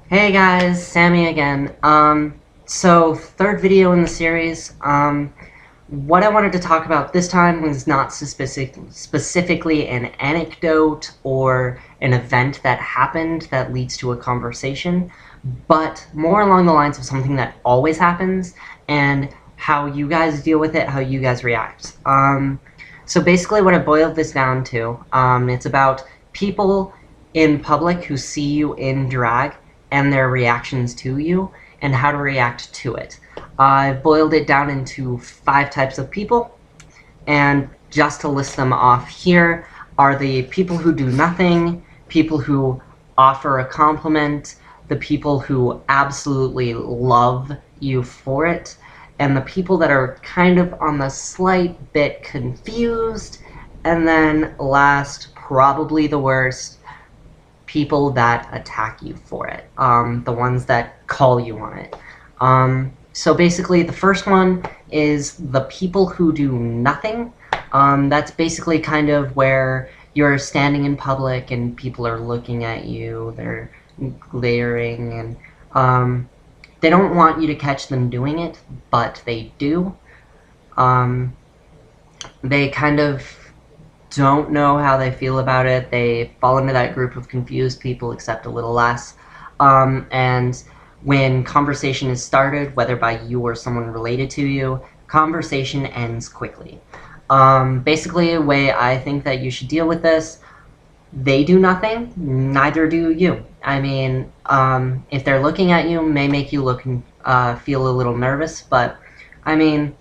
Hey guys, Sammy again. So third video in the series. What I wanted to talk about this time was not specifically an anecdote or an event that happened that leads to a conversation, but more along the lines of something that always happens and how you guys deal with it, how you guys react. So basically what I boiled this down to, it's about people in public who see you in drag and their reactions to you and how to react to it. I've boiled it down into 5 types of people, and just to list them off here are the people who do nothing, people who offer a compliment, the people who absolutely love you for it, and the people that are kind of on the slight bit confused, and then last, probably the worst, people that attack you for it, the ones that call you on it. So basically, the first one is the people who do nothing. That's basically kind of where you're standing in public and people are looking at you, they're glaring, and they don't want you to catch them doing it, but they do. They kind of don't know how they feel about it. They fall into that group of confused people, except a little less. And when conversation is started, whether by you or someone related to you, conversation ends quickly. Basically, a way I think that you should deal with this, they do nothing, neither do you. I mean, if they're looking at you, may make you look feel a little nervous, but I mean,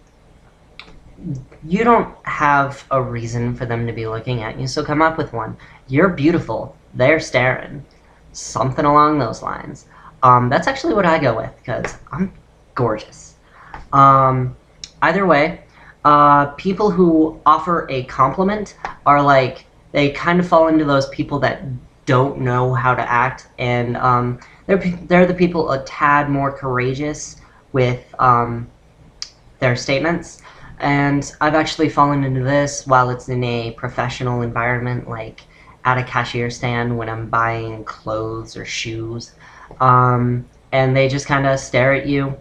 you don't have a reason for them to be looking at you, so come up with one. You're beautiful. They're staring. Something along those lines. That's actually what I go with, because I'm gorgeous. Either way, people who offer a compliment are like, they kind of fall into those people that don't know how to act, and they're the people a tad more courageous with their statements. And I've actually fallen into this while it's in a professional environment, like at a cashier stand when I'm buying clothes or shoes. And they just kind of stare at you,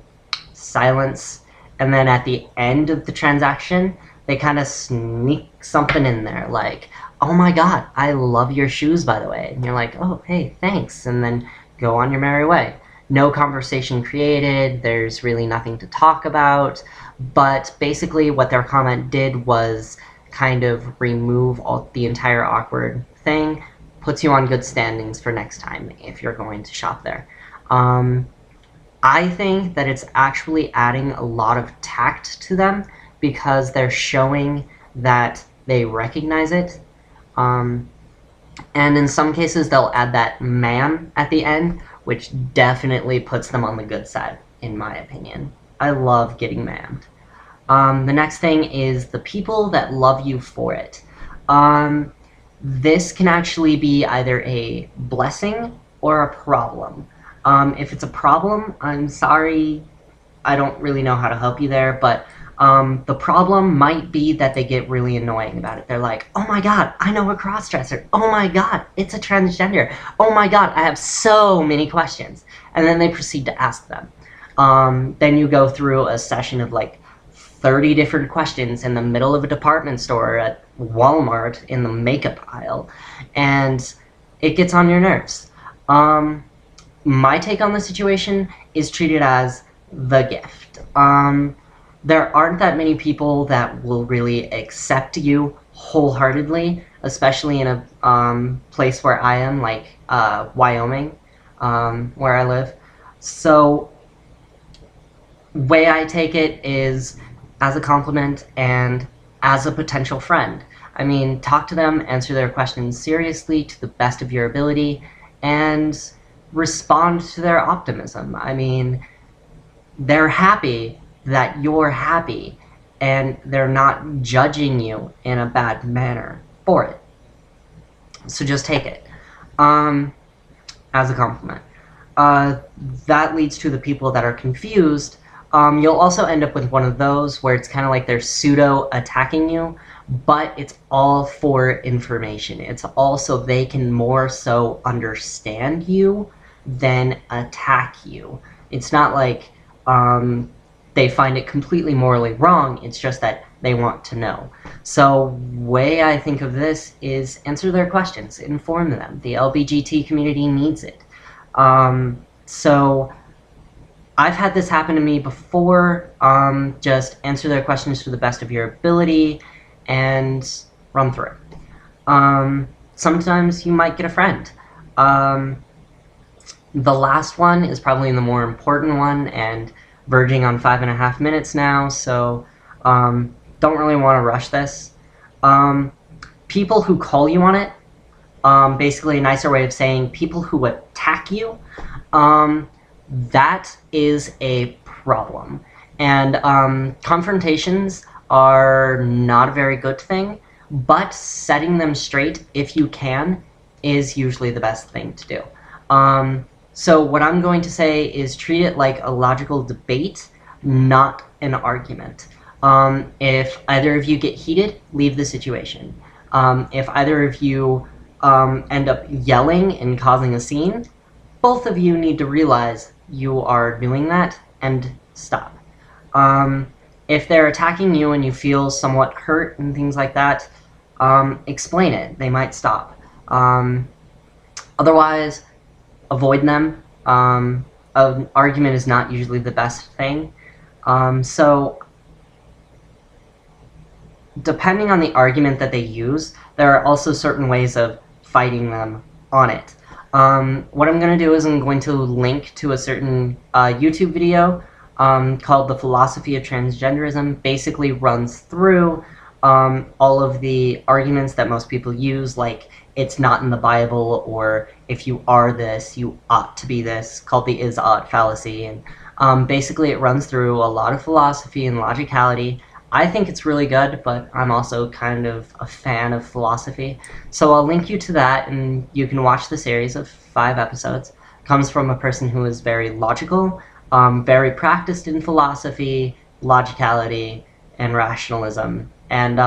silence, and then at the end of the transaction, they kind of sneak something in there, like, oh my god, I love your shoes, by the way. And you're like, oh, hey, thanks, and then go on your merry way. No conversation created, there's really nothing to talk about, but basically what their comment did was kind of remove the entire awkward thing, puts you on good standings for next time if you're going to shop there. I think that it's actually adding a lot of tact to them because they're showing that they recognize it. And in some cases they'll add that ma'am at the end, which definitely puts them on the good side, in my opinion. I love getting ma'amed. The next thing is the people that love you for it. This can actually be either a blessing or a problem. If it's a problem, I'm sorry, I don't really know how to help you there, but the problem might be that they get really annoying about it. They're like, oh my god, I know a crossdresser. Oh my god, it's a transgender. Oh my god, I have so many questions. And then they proceed to ask them. Then you go through a session of like 30 different questions in the middle of a department store at Walmart in the makeup aisle, and it gets on your nerves. My take on the situation is treat it as the gift. There aren't that many people that will really accept you wholeheartedly, especially in a place where I am, like Wyoming, where I live. So, way I take it is as a compliment and as a potential friend. I mean, talk to them, answer their questions seriously to the best of your ability, and respond to their optimism. I mean, they're happy that you're happy, and they're not judging you in a bad manner for it. So just take it as a compliment. That leads to the people that are confused. You'll also end up with one of those where it's kind of like they're pseudo-attacking you, but it's all for information. It's all so they can more so understand you then attack you. It's not like they find it completely morally wrong, it's just that they want to know. So way I think of this is answer their questions, inform them. The LBGT community needs it. So I've had this happen to me before. Just answer their questions to the best of your ability and run through it. Sometimes you might get a friend. The last one is probably the more important one, and verging on 5.5 minutes now, so don't really want to rush this. People who call you on it, basically a nicer way of saying people who attack you, that is a problem. And confrontations are not a very good thing, but setting them straight, if you can, is usually the best thing to do. So what I'm going to say is treat it like a logical debate, not an argument. If either of you get heated, leave the situation. If either of you end up yelling and causing a scene, both of you need to realize you are doing that and stop. If they're attacking you and you feel somewhat hurt and things like that, explain it. They might stop. Otherwise, avoid them. An argument is not usually the best thing. So, depending on the argument that they use, there are also certain ways of fighting them on it. What I'm going to do is I'm going to link to a certain YouTube video called The Philosophy of Transgenderism. Basically runs through all of the arguments that most people use, like it's not in the Bible, or if you are this, you ought to be this, called the is-ought fallacy. And basically it runs through a lot of philosophy and logicality. I think it's really good, but I'm also kind of a fan of philosophy. So I'll link you to that, and you can watch the series of 5 episodes. It comes from a person who is very logical, very practiced in philosophy, logicality, and rationalism. And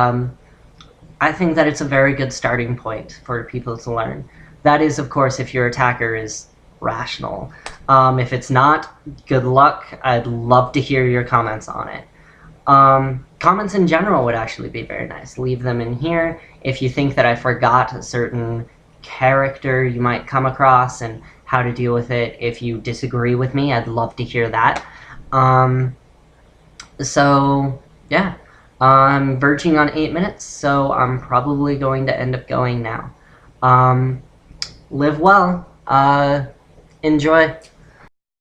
I think that it's a very good starting point for people to learn. That is, of course, if your attacker is rational. If it's not, good luck. I'd love to hear your comments on it. Comments in general would actually be very nice. Leave them in here. If you think that I forgot a certain character you might come across and how to deal with it, if you disagree with me, I'd love to hear that. So, yeah. I'm verging on 8 minutes, so I'm probably going to end up going now. Live well. Enjoy.